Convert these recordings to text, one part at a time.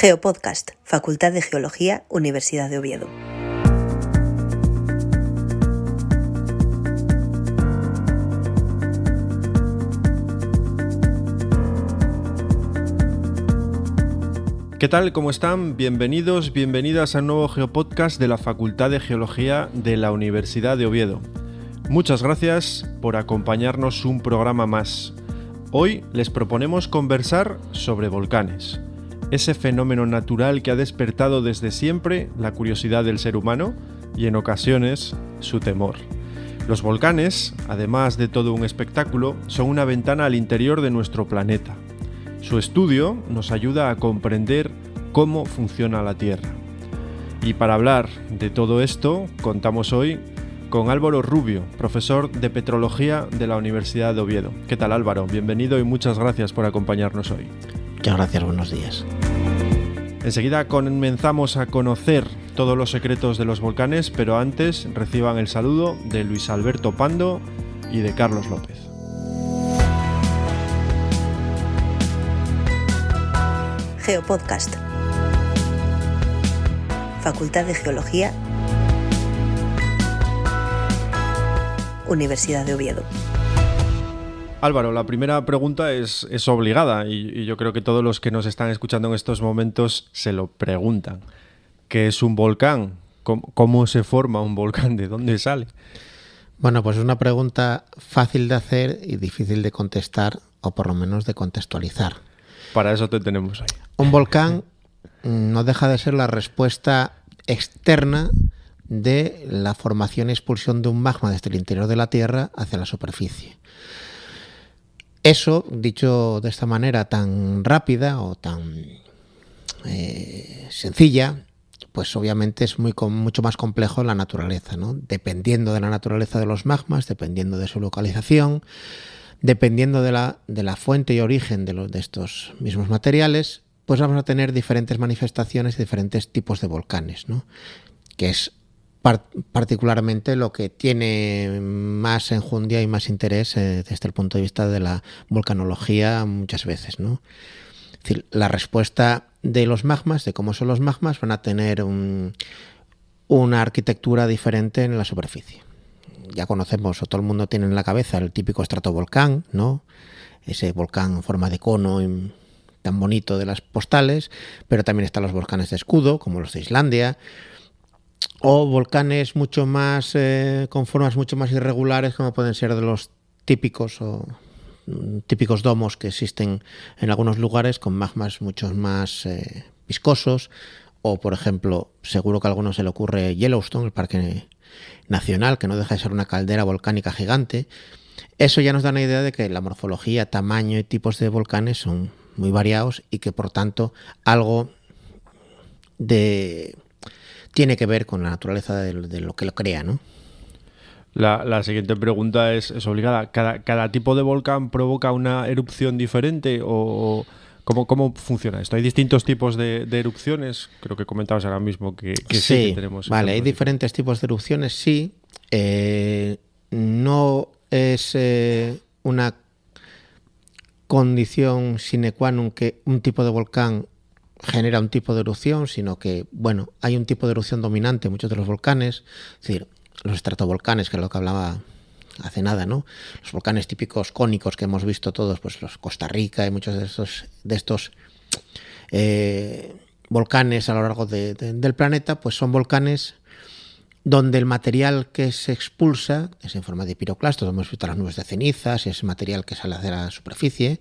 Geopodcast, Facultad de Geología, Universidad de Oviedo. ¿Qué tal? ¿Cómo están? Bienvenidos, bienvenidas a un nuevo Geopodcast de la Facultad de Geología de la Universidad de Oviedo. Muchas gracias por acompañarnos un programa más. Hoy les proponemos conversar sobre volcanes, ese fenómeno natural que ha despertado desde siempre la curiosidad del ser humano y en ocasiones su temor. Los volcanes, además de todo un espectáculo, son una ventana al interior de nuestro planeta. Su estudio nos ayuda a comprender cómo funciona la Tierra. Y para hablar de todo esto, contamos hoy con Álvaro Rubio, profesor de Petrología de la Universidad de Oviedo. ¿Qué tal, Álvaro? Bienvenido y muchas gracias por acompañarnos hoy. Muchas gracias, buenos días. Enseguida comenzamos a conocer todos los secretos de los volcanes, pero antes reciban el saludo de Luis Alberto Pando y de Carlos López. Geopodcast, Facultad de Geología, Universidad de Oviedo. Álvaro, la primera pregunta es obligada y yo creo que todos los que nos están escuchando en estos momentos se lo preguntan. ¿Qué es un volcán? ¿Cómo se forma un volcán? ¿De dónde sale? Bueno, pues es una pregunta fácil de hacer y difícil de contestar, o por lo menos de contextualizar. Para eso te tenemos ahí. Un volcán no deja de ser la respuesta externa de la formación y expulsión de un magma desde el interior de la Tierra hacia la superficie. Eso, dicho de esta manera tan rápida o tan sencilla, pues obviamente es mucho más complejo en la naturaleza, ¿no? Dependiendo de la naturaleza de los magmas, dependiendo de su localización, dependiendo de la fuente y origen de estos mismos materiales, pues vamos a tener diferentes manifestaciones y diferentes tipos de volcanes, ¿no? Que es particularmente lo que tiene más enjundia y más interés desde el punto de vista de la volcanología muchas veces, ¿no? Es decir, la respuesta de los magmas, de cómo son los magmas, van a tener una arquitectura diferente en la superficie. Ya conocemos, o todo el mundo tiene en la cabeza el típico estratovolcán, ¿no? Ese volcán en forma de cono tan bonito de las postales, pero también están los volcanes de escudo, como los de Islandia, o volcanes mucho más con formas mucho más irregulares, como pueden ser de los típicos domos que existen en algunos lugares con magmas mucho más viscosos, o por ejemplo, seguro que a alguno se le ocurre Yellowstone, el parque nacional, que no deja de ser una caldera volcánica gigante. Eso ya nos da una idea de que la morfología, tamaño y tipos de volcanes son muy variados y que por tanto algo tiene que ver con la naturaleza de lo que lo crea, ¿no? La siguiente pregunta es obligada. ¿Cada tipo de volcán provoca una erupción diferente o cómo funciona esto? ¿Hay distintos tipos de erupciones? Creo que comentabas ahora mismo que sí que tenemos. Vale, hay diferentes tipos de erupciones, sí. No es una condición sine qua non que un tipo de volcán genera un tipo de erupción, sino que, bueno, hay un tipo de erupción dominante en muchos de los volcanes, es decir, los estratovolcanes, que es lo que hablaba hace nada, ¿no? Los volcanes típicos cónicos que hemos visto todos, pues los Costa Rica y muchos de estos volcanes a lo largo del planeta, pues son volcanes donde el material que se expulsa es en forma de piroclastos, hemos visto las nubes de cenizas y ese material que sale hacia la superficie,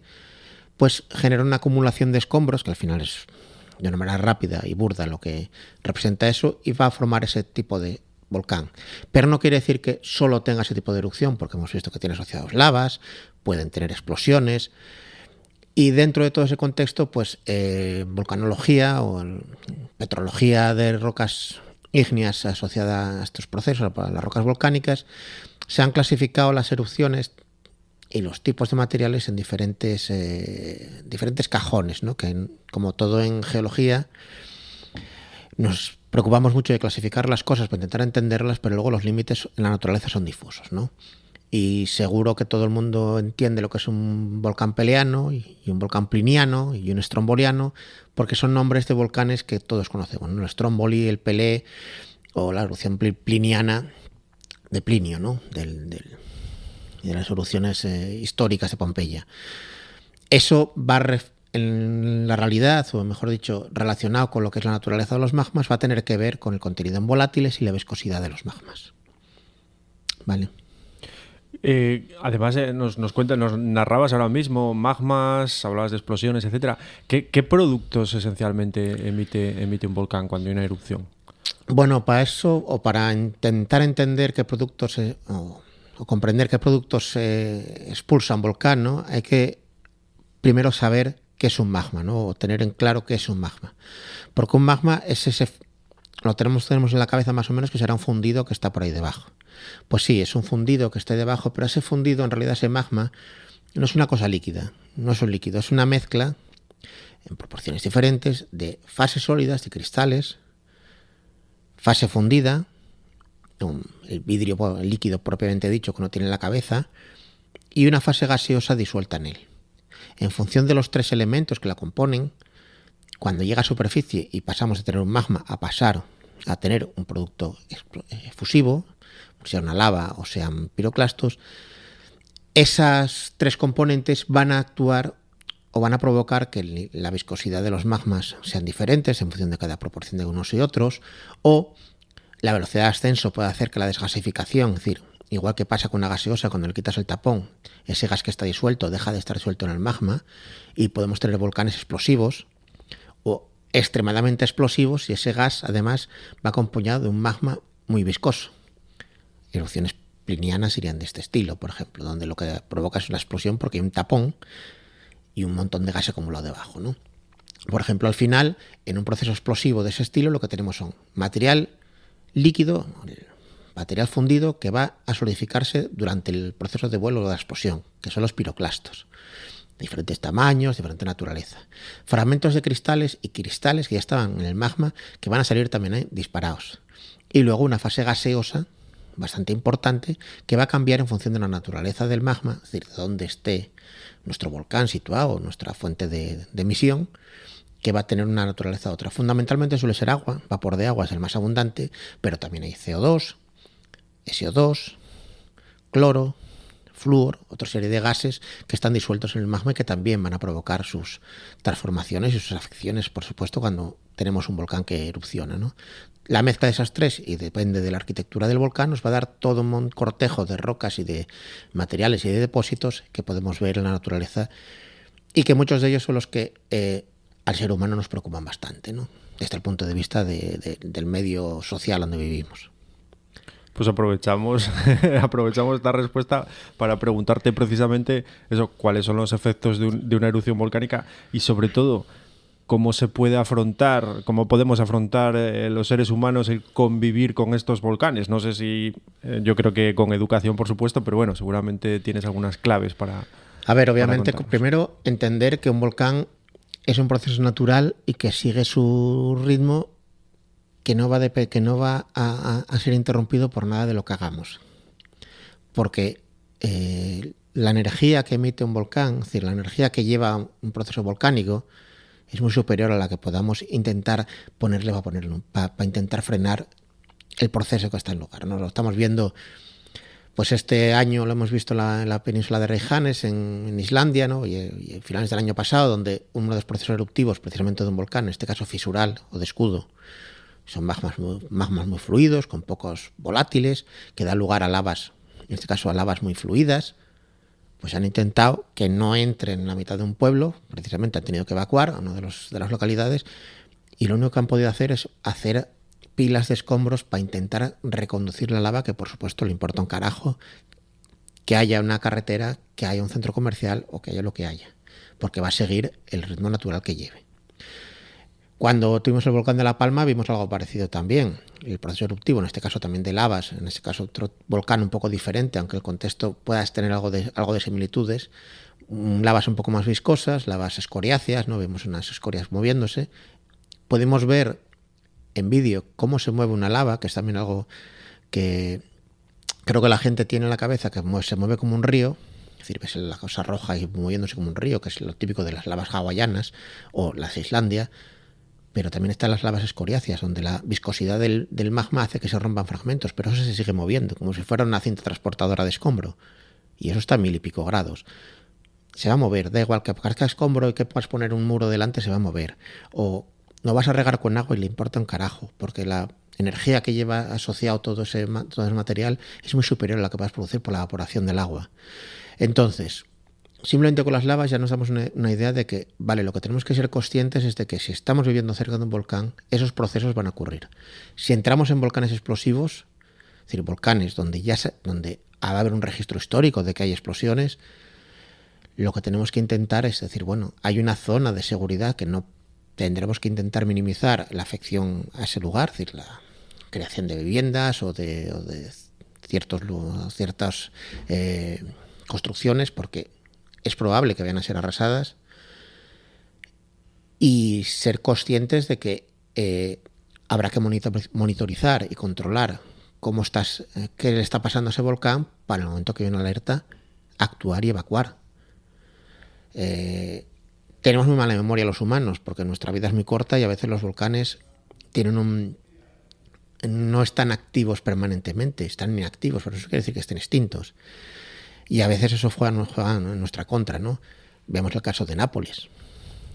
pues genera una acumulación de escombros, que al final es de una manera rápida y burda lo que representa eso, y va a formar ese tipo de volcán. Pero no quiere decir que solo tenga ese tipo de erupción, porque hemos visto que tiene asociados lavas, pueden tener explosiones, y dentro de todo ese contexto, pues volcanología o petrología de rocas ígneas asociada a estos procesos, a las rocas volcánicas, se han clasificado las erupciones y los tipos de materiales en diferentes cajones, ¿no? Que como todo en geología nos preocupamos mucho de clasificar las cosas para intentar entenderlas, pero luego los límites en la naturaleza son difusos, ¿no? y seguro que todo el mundo entiende lo que es un volcán peleano y un volcán pliniano y un stromboliano, porque son nombres de volcanes que todos conocemos, ¿no? El Stromboli, el Pelé o la erupción pliniana de Plinio, ¿no? De las erupciones históricas de Pompeya. Eso va en la realidad, o mejor dicho, relacionado con lo que es la naturaleza de los magmas, va a tener que ver con el contenido en volátiles y la viscosidad de los magmas. ¿Vale? Además, nos narrabas ahora mismo magmas, hablabas de explosiones, etcétera. ¿Qué productos esencialmente emite un volcán cuando hay una erupción? Bueno, para eso, o para intentar entender qué productos o comprender qué productos expulsa un volcán, ¿no? Hay que primero saber qué es un magma, ¿no? O tener en claro qué es un magma. Porque un magma es ese, lo tenemos en la cabeza más o menos, que será un fundido que está por ahí debajo. Pues sí, es un fundido que está ahí debajo, pero ese fundido, en realidad ese magma, no es una cosa líquida, no es un líquido, es una mezcla en proporciones diferentes de fases sólidas, de cristales, fase fundida, el vidrio, el líquido propiamente dicho que uno tiene en la cabeza, y una fase gaseosa disuelta en él. En función de los tres elementos que la componen, cuando llega a superficie y pasamos de tener un magma a pasar a tener un producto efusivo, sea una lava o sean piroclastos, esas tres componentes van a actuar o van a provocar que la viscosidad de los magmas sean diferentes en función de cada proporción de unos y otros, o la velocidad de ascenso puede hacer que la desgasificación, es decir, igual que pasa con una gaseosa, cuando le quitas el tapón, ese gas que está disuelto deja de estar disuelto en el magma y podemos tener volcanes explosivos o extremadamente explosivos, y ese gas además va acompañado de un magma muy viscoso. Erupciones plinianas irían de este estilo, por ejemplo, donde lo que provoca es una explosión porque hay un tapón y un montón de gas acumulado debajo, ¿no? Por ejemplo, al final, en un proceso explosivo de ese estilo, lo que tenemos son material líquido, material fundido, que va a solidificarse durante el proceso de vuelo o de la explosión, que son los piroclastos. Diferentes tamaños, diferente naturaleza. Fragmentos de cristales y cristales que ya estaban en el magma, que van a salir también disparados. Y luego una fase gaseosa bastante importante, que va a cambiar en función de la naturaleza del magma, es decir, de dónde esté nuestro volcán situado, nuestra fuente de emisión, que va a tener una naturaleza u otra. Fundamentalmente suele ser agua, vapor de agua es el más abundante, pero también hay CO2, SO2, cloro, flúor, otra serie de gases que están disueltos en el magma y que también van a provocar sus transformaciones y sus afecciones, por supuesto, cuando tenemos un volcán que erupciona, ¿no? La mezcla de esas tres, y depende de la arquitectura del volcán, nos va a dar todo un cortejo de rocas y de materiales y de depósitos que podemos ver en la naturaleza y que muchos de ellos son los que al ser humano nos preocupan bastante, ¿no? Desde el punto de vista del medio social donde vivimos. Pues aprovechamos esta respuesta para preguntarte precisamente eso, cuáles son los efectos de una erupción volcánica y sobre todo cómo se puede afrontar, cómo podemos afrontar los seres humanos el convivir con estos volcanes. No sé si, yo creo que con educación, por supuesto, pero bueno, seguramente tienes algunas claves para... A ver, obviamente, primero entender que un volcán es un proceso natural y que sigue su ritmo, que no va a ser interrumpido por nada de lo que hagamos. Porque la energía que emite un volcán, es decir, la energía que lleva un proceso volcánico, es muy superior a la que podamos intentar ponerle para intentar frenar el proceso que está en lugar, ¿no? Lo estamos viendo, pues este año lo hemos visto en la península de Reykjanes, en Islandia, ¿no? y a finales del año pasado, donde uno de los procesos eruptivos precisamente de un volcán, en este caso fisural o de escudo, son magmas muy fluidos, con pocos volátiles, que da lugar a lavas, en este caso a lavas muy fluidas. Pues han intentado que no entren en la mitad de un pueblo, precisamente han tenido que evacuar a una de las localidades, y lo único que han podido hacer es hacer pilas de escombros para intentar reconducir la lava, que por supuesto le importa un carajo que haya una carretera, que haya un centro comercial o que haya lo que haya, porque va a seguir el ritmo natural que lleve. Cuando tuvimos el volcán de La Palma vimos algo parecido también. El proceso eruptivo, en este caso también de lavas, en este caso otro volcán un poco diferente, aunque el contexto pueda tener algo de similitudes. Lavas un poco más viscosas, lavas escoriáceas, ¿no? Vemos unas escorias moviéndose. Podemos ver en vídeo cómo se mueve una lava, que es también algo que creo que la gente tiene en la cabeza que se mueve como un río, es decir, ves la cosa roja y moviéndose como un río, que es lo típico de las lavas hawaianas o las de Islandia, pero también están las lavas escoriáceas, donde la viscosidad del magma hace que se rompan fragmentos, pero eso se sigue moviendo, como si fuera una cinta transportadora de escombro. Y eso está a 1000 y pico grados. Se va a mover, da igual que parezca escombro y que puedas poner un muro delante, se va a mover. O no vas a regar con agua y le importa un carajo, porque la energía que lleva asociado todo ese material es muy superior a la que vas a producir por la evaporación del agua. Entonces, simplemente con las lavas ya nos damos una idea de que, vale, lo que tenemos que ser conscientes es de que si estamos viviendo cerca de un volcán, esos procesos van a ocurrir. Si entramos en volcanes explosivos, es decir, volcanes donde va a haber un registro histórico de que hay explosiones, lo que tenemos que intentar es decir, bueno, hay una zona de seguridad que no tendremos que intentar minimizar la afección a ese lugar, es decir, la creación de viviendas o de ciertas construcciones, porque es probable que vayan a ser arrasadas, y ser conscientes de que habrá que monitorizar y controlar qué le está pasando a ese volcán para el momento que hay una alerta, actuar y evacuar. Tenemos muy mala memoria los humanos, porque nuestra vida es muy corta y a veces los volcanes no están activos permanentemente, están inactivos, pero eso quiere decir que estén extintos. Y a veces eso juega en nuestra contra, ¿no? Vemos el caso de Nápoles.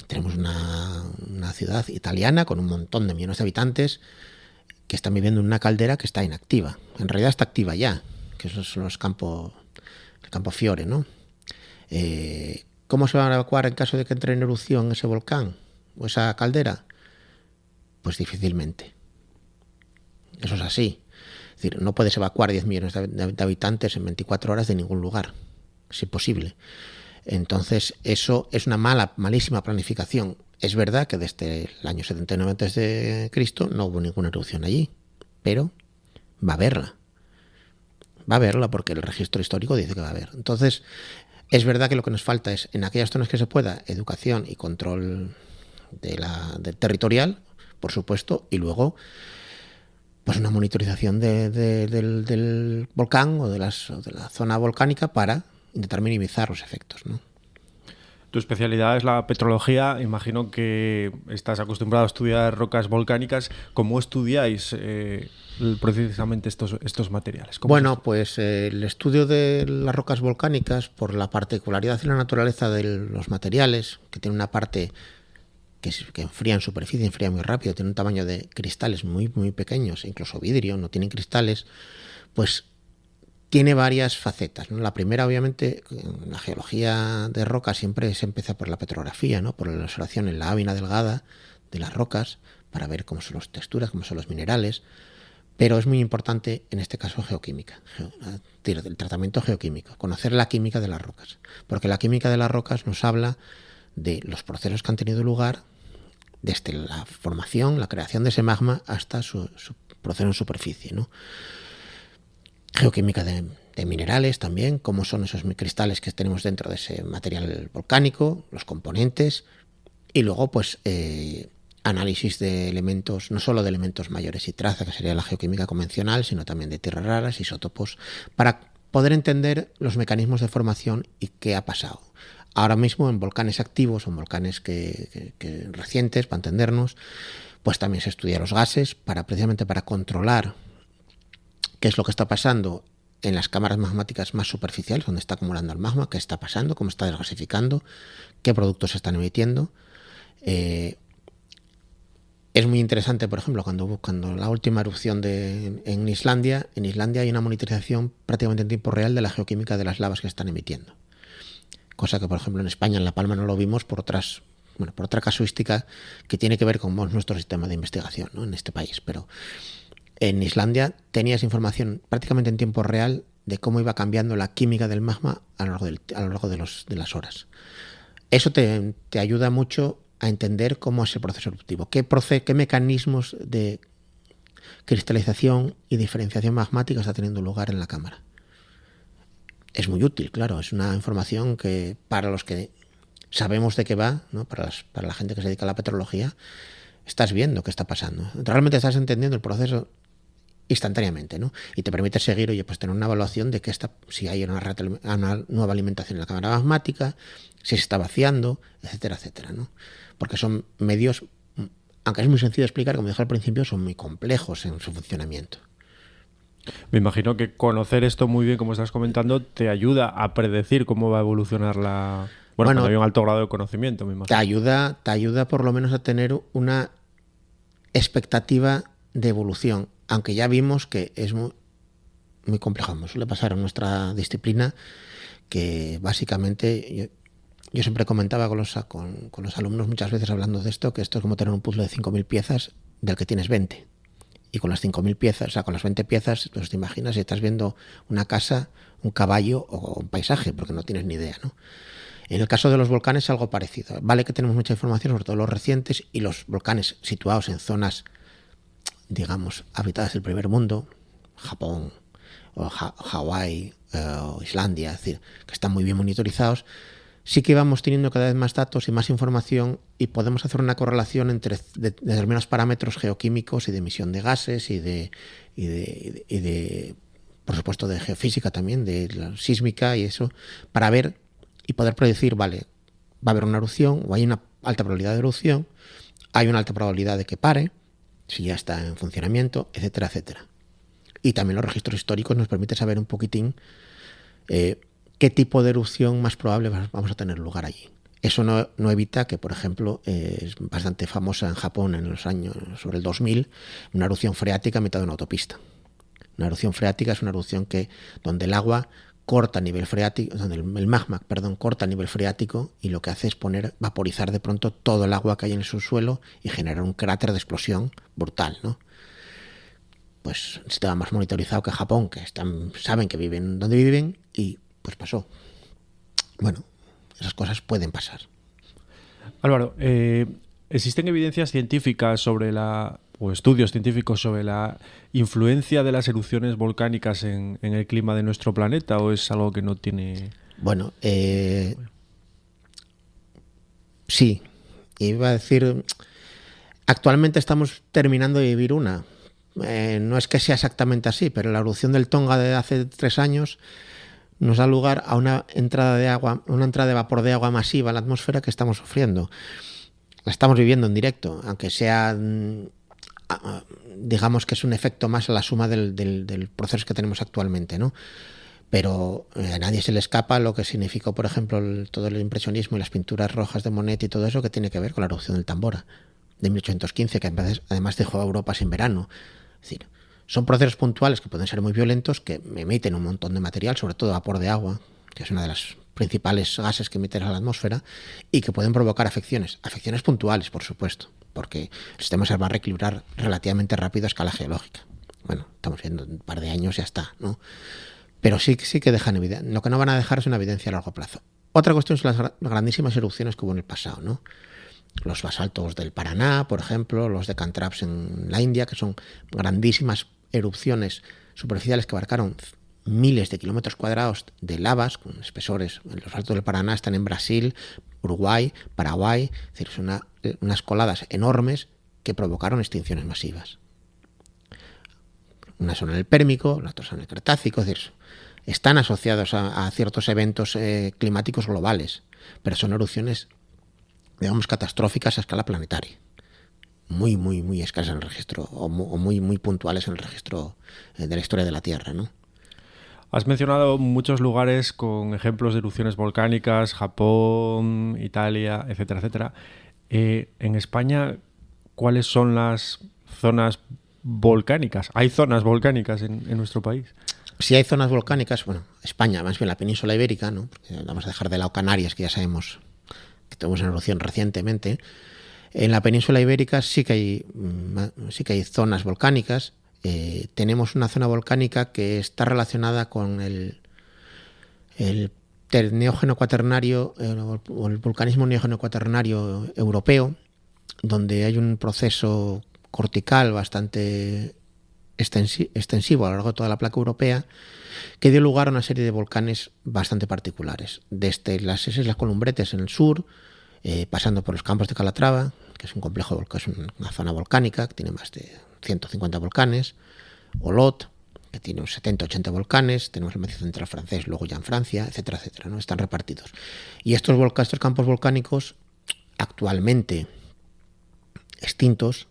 Tenemos una ciudad italiana con un montón de millones de habitantes que están viviendo en una caldera que está inactiva. En realidad está activa ya, que esos son el Campo Fiore, ¿no? ¿Cómo se van a evacuar en caso de que entre en erupción ese volcán o esa caldera? Pues difícilmente. Eso es así. Es decir, no puedes evacuar 10 millones de habitantes en 24 horas de ningún lugar. Es imposible. Entonces, eso es una malísima planificación. Es verdad que desde el año 79 a.C. no hubo ninguna erupción allí, pero va a haberla. Va a haberla porque el registro histórico dice que va a haber. Entonces, es verdad que lo que nos falta es, en aquellas zonas que se pueda, educación y control del territorial, por supuesto, y luego pues una monitorización del volcán o de la zona volcánica para intentar minimizar los efectos, ¿no? Tu especialidad es la petrología. Imagino que estás acostumbrado a estudiar rocas volcánicas. ¿Cómo estudiáis precisamente estos materiales? Bueno, pues el estudio de las rocas volcánicas, por la particularidad y la naturaleza de los materiales, que tiene una parte que enfría en superficie, enfría muy rápido, tiene un tamaño de cristales muy, muy pequeños, incluso vidrio, no tienen cristales, pues tiene varias facetas, ¿no? La primera, obviamente, en la geología de rocas siempre se empieza por la petrografía, ¿no? Por la observación en la lámina delgada de las rocas, para ver cómo son las texturas, cómo son los minerales, pero es muy importante en este caso geoquímica, el tratamiento geoquímico, conocer la química de las rocas, porque la química de las rocas nos habla de los procesos que han tenido lugar desde la formación, la creación de ese magma hasta su proceso en superficie, ¿no? Geoquímica de minerales también, cómo son esos cristales que tenemos dentro de ese material volcánico, los componentes, y luego pues análisis de elementos, no solo de elementos mayores y traza, que sería la geoquímica convencional, sino también de tierras raras, isótopos, para poder entender los mecanismos de formación y qué ha pasado. Ahora mismo en volcanes activos, o en volcanes que recientes, para entendernos, pues también se estudia los gases precisamente para controlar qué es lo que está pasando en las cámaras magmáticas más superficiales, donde está acumulando el magma, qué está pasando, cómo está desgasificando, qué productos se están emitiendo. Es muy interesante, por ejemplo, cuando la última erupción en Islandia hay una monitorización prácticamente en tiempo real de la geoquímica de las lavas que están emitiendo. Cosa que, por ejemplo, en España, en La Palma, no lo vimos por otra casuística que tiene que ver con nuestro sistema de investigación, ¿no? En este país. Pero en Islandia tenías información prácticamente en tiempo real de cómo iba cambiando la química del magma a lo largo de las horas. Eso te ayuda mucho a entender cómo es el proceso eruptivo, qué mecanismos de cristalización y diferenciación magmática está teniendo lugar en la cámara. Es muy útil, claro, es una información que para los que sabemos de qué va, ¿no? Para la gente que se dedica a la petrología, estás viendo qué está pasando. Realmente estás entendiendo el proceso instantáneamente, ¿no? Y te permite seguir, oye, pues tener una evaluación de que si hay una nueva alimentación en la cámara magmática, si se está vaciando, etcétera, etcétera, ¿no? Porque son medios, aunque es muy sencillo de explicar, como dije al principio, son muy complejos en su funcionamiento. Me imagino que conocer esto muy bien, como estás comentando, te ayuda a predecir cómo va a evolucionar la... Bueno, cuando hay un alto grado de conocimiento, me imagino. Te ayuda por lo menos a tener una expectativa de evolución, aunque ya vimos que es muy complejo. Nos suele pasar en nuestra disciplina que básicamente yo siempre comentaba con los alumnos muchas veces hablando de esto, que esto es como tener un puzzle de 5.000 piezas del que tienes 20. Y con las 5.000 piezas, o sea, con las 20 piezas, pues te imaginas si estás viendo una casa, un caballo o un paisaje, porque no tienes ni idea, ¿no? En el caso de los volcanes es algo parecido. Vale que tenemos mucha información, sobre todo los recientes, y los volcanes situados en zonas, digamos, habitadas del primer mundo, Japón, o Hawái, o Islandia, es decir, que están muy bien monitorizados, sí que vamos teniendo cada vez más datos y más información y podemos hacer una correlación entre determinados parámetros geoquímicos y de emisión de gases y de por supuesto, de geofísica también, de la sísmica y eso, para ver y poder predecir, vale, va a haber una erupción o hay una alta probabilidad de erupción, hay una alta probabilidad de que pare, si ya está en funcionamiento, etcétera, etcétera. Y también los registros históricos nos permiten saber un poquitín qué tipo de erupción más probable vamos a tener lugar allí. Eso no evita que, por ejemplo, es bastante famosa en Japón en los años sobre el 2000, una erupción freática a mitad de una autopista. Una erupción freática es una erupción donde el agua corta a nivel freático, donde el magma, corta a nivel freático y lo que hace es vaporizar de pronto todo el agua que hay en el subsuelo y generar un cráter de explosión brutal, ¿no? Pues un sistema más monitorizado que Japón, que saben que viven donde viven y pues pasó. Bueno, esas cosas pueden pasar. Álvaro, ¿existen evidencias científicas o estudios científicos sobre la influencia de las erupciones volcánicas en el clima de nuestro planeta o es algo que no tiene...? Bueno, sí. Iba a decir, actualmente estamos terminando de vivir una. No es que sea exactamente así, pero la erupción del Tonga de hace 3 años nos da lugar a una entrada de vapor de agua masiva en la atmósfera que estamos sufriendo. La estamos viviendo en directo, aunque sea, digamos que es un efecto más a la suma del proceso que tenemos actualmente, ¿no? Pero a nadie se le escapa lo que significó, por ejemplo, todo el impresionismo y las pinturas rojas de Monet y todo eso que tiene que ver con la erupción del Tambora de 1815, que además dejó a Europa sin verano. Es decir, son procesos puntuales que pueden ser muy violentos, que emiten un montón de material, sobre todo vapor de agua, que es una de las principales gases que emiten a la atmósfera, y que pueden provocar afecciones puntuales, por supuesto, porque el sistema se va a reequilibrar relativamente rápido a escala geológica. Bueno, estamos viendo un par de años, ya está, ¿no? Pero sí que dejan evidencia. Lo que no van a dejar es una evidencia a largo plazo. Otra cuestión son las grandísimas erupciones que hubo en el pasado, ¿no? Los basaltos del Paraná, por ejemplo, los de Cantraps en la India, que son grandísimas erupciones superficiales que abarcaron miles de kilómetros cuadrados de lavas con espesores. Los basaltos del Paraná están en Brasil, Uruguay, Paraguay, es decir, son unas coladas enormes que provocaron extinciones masivas. Unas son en el Pérmico, las otras en el Cretácico, es decir, están asociados a ciertos eventos climáticos globales, pero son erupciones, digamos, catastróficas a escala planetaria, muy, muy, muy escasas en el registro, o muy, muy puntuales en el registro de la historia de la Tierra, ¿no? Has mencionado muchos lugares con ejemplos de erupciones volcánicas, Japón, Italia, etcétera, etcétera. En España, ¿cuáles son las zonas volcánicas? ¿Hay zonas volcánicas en nuestro país? Si hay zonas volcánicas, bueno, España, más bien la península ibérica, ¿no? Porque vamos a dejar de lado Canarias, que ya sabemos que tuvimos una erupción recientemente. En la península ibérica sí que hay zonas volcánicas. Tenemos una zona volcánica que está relacionada con el neógeno cuaternario o el vulcanismo neógeno cuaternario europeo, donde hay un proceso cortical bastante extensivo a lo largo de toda la placa europea, que dio lugar a una serie de volcanes bastante particulares, desde las Islas Columbretes en el sur, pasando por los Campos de Calatrava, que es un complejo, que es una zona volcánica que tiene más de 150 volcanes, Olot, que tiene unos 70-80 volcanes, tenemos el Macizo Central francés, luego ya en Francia, etcétera, etcétera, ¿no? Están repartidos. Y estos campos volcánicos, actualmente extintos,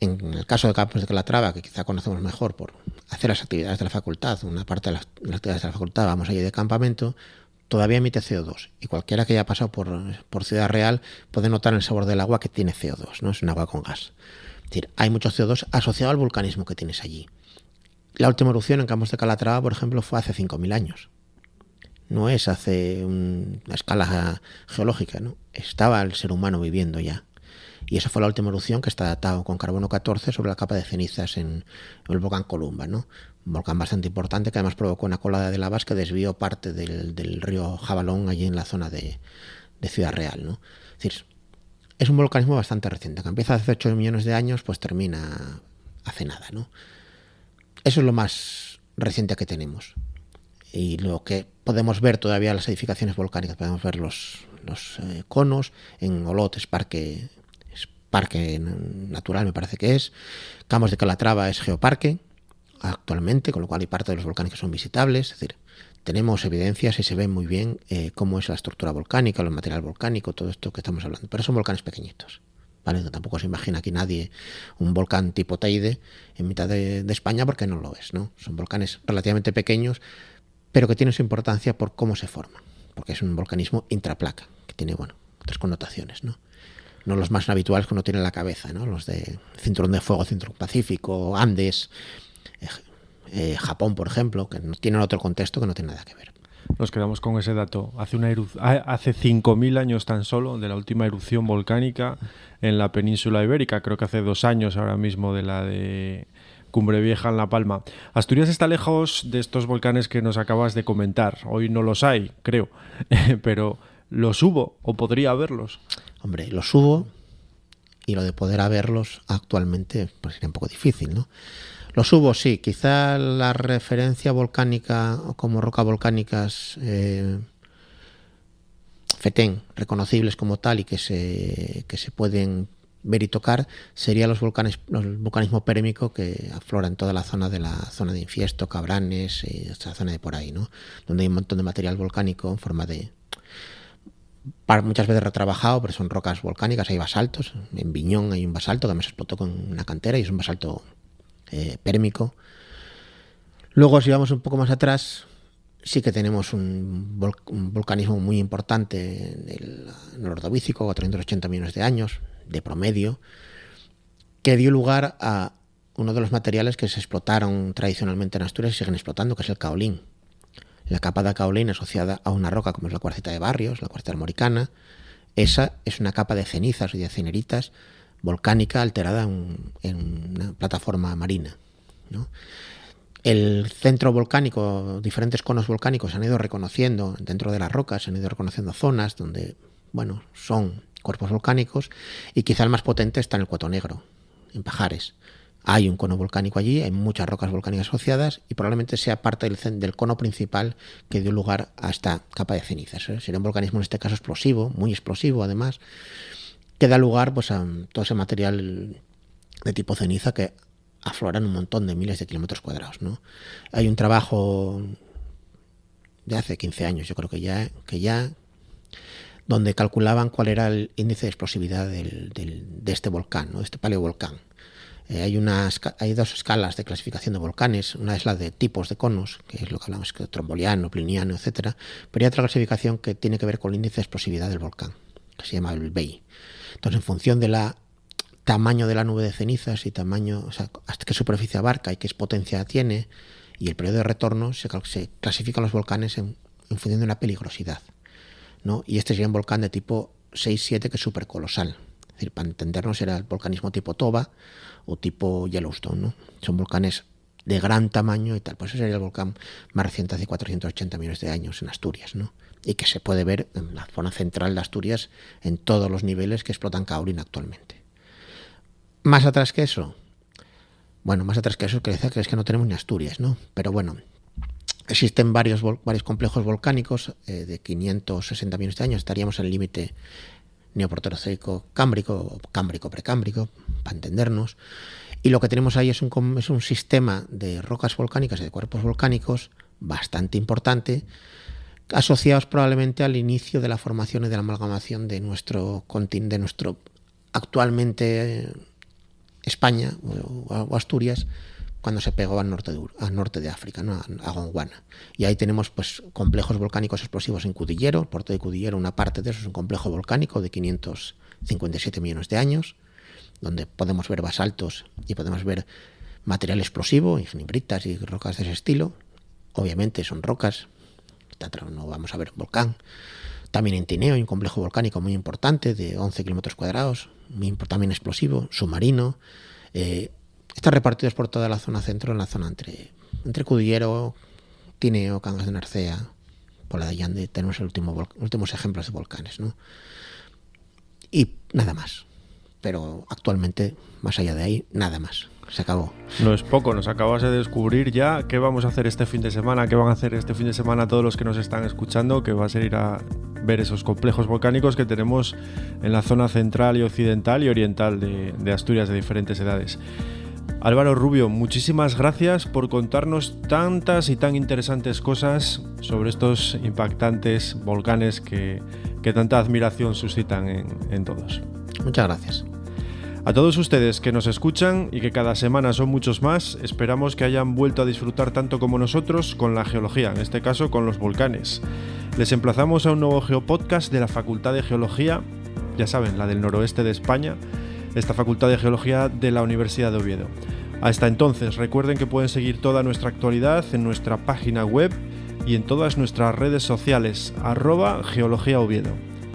en el caso de Campos de Calatrava, que quizá conocemos mejor por hacer las actividades de la facultad, una parte de las actividades de la facultad, vamos allí de campamento, todavía emite CO2. Y cualquiera que haya pasado por Ciudad Real puede notar el sabor del agua que tiene CO2, ¿no? Es un agua con gas. Es decir, hay mucho CO2 asociado al vulcanismo que tienes allí. La última erupción en Campos de Calatrava, por ejemplo, fue hace 5.000 años. No es hace una escala geológica, ¿no? Estaba el ser humano viviendo ya. Y esa fue la última erupción que está datado con carbono 14 sobre la capa de cenizas en el volcán Columba, ¿no? Un volcán bastante importante que además provocó una colada de lavas que desvió parte del río Jabalón allí en la zona de Ciudad Real, ¿no? Es decir, es un volcanismo bastante reciente, que empieza hace 8 millones de años, pues termina hace nada, ¿no? Eso es lo más reciente que tenemos. Y lo que podemos ver todavía las edificaciones volcánicas, podemos ver los conos. En Olot es parque natural, me parece que es. Campos de Calatrava es geoparque actualmente, con lo cual hay parte de los volcanes que son visitables. Es decir, tenemos evidencias y se ve muy bien cómo es la estructura volcánica, el material volcánico, todo esto que estamos hablando. Pero son volcanes pequeñitos, ¿vale? Tampoco se imagina aquí nadie un volcán tipo Teide en mitad de España, porque no lo es, ¿no? Son volcanes relativamente pequeños, pero que tienen su importancia por cómo se forman, porque es un volcanismo intraplaca, que tiene, bueno, otras connotaciones, ¿no? No los más habituales que uno tiene en la cabeza, ¿no? Los de Cinturón de Fuego, Cinturón Pacífico, Andes, Japón, por ejemplo, que tienen otro contexto que no tiene nada que ver. Nos quedamos con ese dato. Hace 5.000 años tan solo de la última erupción volcánica en la península ibérica, creo que hace 2 años ahora mismo de la de Cumbre Vieja en La Palma. Asturias está lejos de estos volcanes que nos acabas de comentar. Hoy no los hay, creo, pero ¿los hubo o podría haberlos? Hombre, los hubo, y lo de poder haberlos actualmente pues sería un poco difícil, ¿no? Los hubo, sí. Quizá la referencia volcánica o como rocas volcánicas FETEN, reconocibles como tal y que se pueden ver y tocar, sería el vulcanismo pérémico que aflora en toda la zona de Infiesto, Cabranes y esta zona de por ahí, ¿no? Donde hay un montón de material volcánico en forma de... muchas veces retrabajado, pero son rocas volcánicas, hay basaltos. En Viñón hay un basalto que además explotó con una cantera y es un basalto pérémico. Luego, si vamos un poco más atrás, sí que tenemos un volcanismo muy importante en el Ordovícico, a 380 millones de años de promedio, que dio lugar a uno de los materiales que se explotaron tradicionalmente en Asturias y siguen explotando, que es el caolín. La capa de caolín asociada a una roca como es la cuarcita de Barrios, la cuarcita armoricana, esa es una capa de cenizas y de ceneritas volcánica alterada en una plataforma marina, ¿no? El centro volcánico, diferentes conos volcánicos se han ido reconociendo dentro de las rocas, se han ido reconociendo zonas donde, bueno, son cuerpos volcánicos, y quizá el más potente está en el Cueto Negro, en Pajares. Hay un cono volcánico allí, hay muchas rocas volcánicas asociadas y probablemente sea parte del cono principal que dio lugar a esta capa de cenizas, ¿eh? Sería un volcanismo en este caso explosivo, muy explosivo además, que da lugar pues a todo ese material de tipo ceniza que aflora en un montón de miles de kilómetros cuadrados, ¿no? Hay un trabajo de hace 15 años, yo creo que ya donde calculaban cuál era el índice de explosividad de este volcán, ¿no? De este paleovolcán. Hay 2 escalas de clasificación de volcanes. Una es la de tipos de conos, que es lo que hablamos, que tromboliano, pliniano, etcétera. Pero hay otra clasificación que tiene que ver con el índice de explosividad del volcán, que se llama el BEI. Entonces, en función del tamaño de la nube de cenizas y tamaño, o sea, hasta qué superficie abarca y qué potencia tiene, y el periodo de retorno, se clasifican los volcanes en función de una peligrosidad, ¿no? Y este sería un volcán de tipo 6-7 que es súper colosal. Es decir, para entendernos, era el volcanismo tipo Toba o tipo Yellowstone, ¿no? Son volcanes de gran tamaño y tal. Pues ese sería el volcán más reciente, hace 480 millones de años en Asturias, ¿no? Y que se puede ver en la zona central de Asturias en todos los niveles que explotan caolín actualmente. Más atrás que eso, es que no tenemos ni Asturias, ¿no? Pero bueno, existen varios complejos volcánicos de 560 millones de años. Estaríamos en el límite neoproterozoico cámbrico o cámbrico precámbrico, para entendernos. Y lo que tenemos ahí es un sistema de rocas volcánicas y de cuerpos volcánicos bastante importante, asociados probablemente al inicio de la formación y de la amalgamación de nuestro actualmente España o Asturias, cuando se pegó al norte de África, ¿no? A Gondwana. Y ahí tenemos pues complejos volcánicos explosivos en Cudillero. El puerto de Cudillero, una parte de eso es un complejo volcánico de 557 millones de años, donde podemos ver basaltos y podemos ver material explosivo, ignimbritas y rocas de ese estilo. Obviamente son rocas, no vamos a ver un volcán. También en Tineo hay un complejo volcánico muy importante de 11 kilómetros cuadrados, también explosivo, submarino. Están repartidos por toda la zona centro, en la zona entre Cudillero, Tineo, Cangas de Narcea, Pola de Allande. Tenemos los últimos ejemplos de volcanes, ¿no? Y nada más. Pero actualmente, más allá de ahí, nada más. Se acabó. No es poco, nos acabas de descubrir ya qué vamos a hacer este fin de semana, qué van a hacer este fin de semana todos los que nos están escuchando, que va a ser ir a ver esos complejos volcánicos que tenemos en la zona central y occidental y oriental de Asturias de diferentes edades. Álvaro Rubio, muchísimas gracias por contarnos tantas y tan interesantes cosas sobre estos impactantes volcanes que tanta admiración suscitan en todos. Muchas gracias. A todos ustedes que nos escuchan y que cada semana son muchos más, esperamos que hayan vuelto a disfrutar tanto como nosotros con la geología, en este caso con los volcanes. Les emplazamos a un nuevo Geopodcast de la Facultad de Geología, ya saben, la del noroeste de España, esta Facultad de Geología de la Universidad de Oviedo. Hasta entonces, recuerden que pueden seguir toda nuestra actualidad en nuestra página web y en todas nuestras redes sociales, @geologiaoviedo.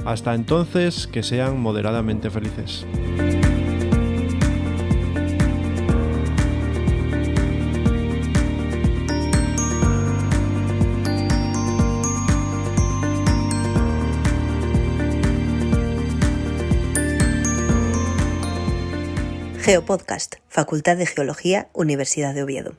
Hasta entonces, que sean moderadamente felices. Geopodcast, Facultad de Geología, Universidad de Oviedo.